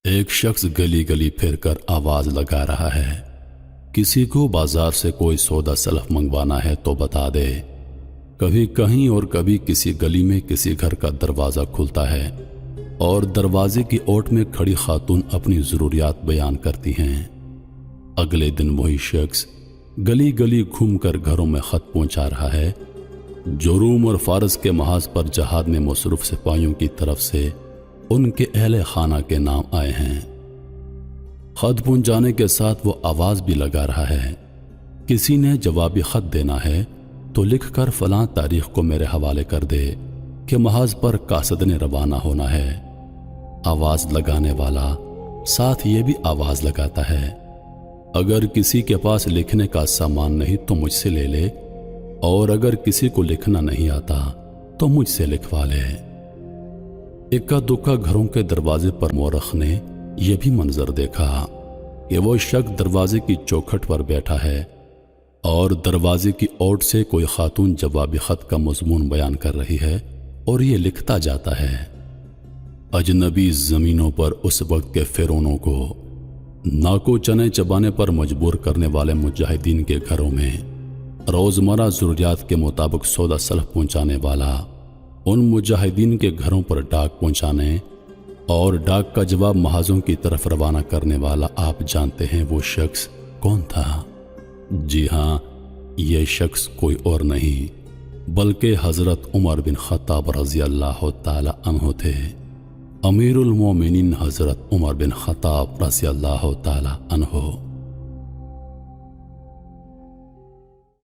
ایک شخص گلی گلی پھر کر آواز لگا رہا ہے، کسی کو بازار سے کوئی سودا سلف منگوانا ہے تو بتا دے۔ کبھی کہیں اور کبھی کسی گلی میں کسی گھر کا دروازہ کھلتا ہے اور دروازے کی اوٹ میں کھڑی خاتون اپنی ضروریات بیان کرتی ہیں۔ اگلے دن وہی شخص گلی گلی گھوم کر گھروں میں خط پہنچا رہا ہے جو روم اور فارس کے محاذ پر جہاد میں مصروف سپاہیوں کی طرف سے ان کے اہل خانہ کے نام آئے ہیں۔ خط پہنچانے کے ساتھ وہ آواز بھی لگا رہا ہے، کسی نے جوابی خط دینا ہے تو لکھ کر فلاں تاریخ کو میرے حوالے کر دے کہ محاذ پر قاصد نے روانہ ہونا ہے۔ آواز لگانے والا ساتھ یہ بھی آواز لگاتا ہے، اگر کسی کے پاس لکھنے کا سامان نہیں تو مجھ سے لے لے، اور اگر کسی کو لکھنا نہیں آتا تو مجھ سے لکھوا لے۔ اکا دکا گھروں کے دروازے پر مورخ نے یہ بھی منظر دیکھا کہ وہ شخص دروازے کی چوکھٹ پر بیٹھا ہے اور دروازے کی اوٹ سے کوئی خاتون جوابی خط کا مضمون بیان کر رہی ہے اور یہ لکھتا جاتا ہے، اجنبی زمینوں پر اس وقت کے فرعونوں کو ناکو چنے چبانے پر مجبور کرنے والے مجاہدین کے گھروں میں روزمرہ ضروریات کے مطابق سودا سلف پہنچانے والا ان مجاہدین کے گھروں پر ڈاک پہنچانے اور ڈاک کا جواب محاذوں کی طرف روانہ کرنے والا آپ جانتے ہیں وہ شخص کون تھا؟ جی ہاں، یہ شخص کوئی اور نہیں بلکہ حضرت عمر بن خطاب رضی اللہ تعالی عنہ تھے۔ امیر المومنین حضرت عمر بن خطاب رضی اللہ تعالی عنہ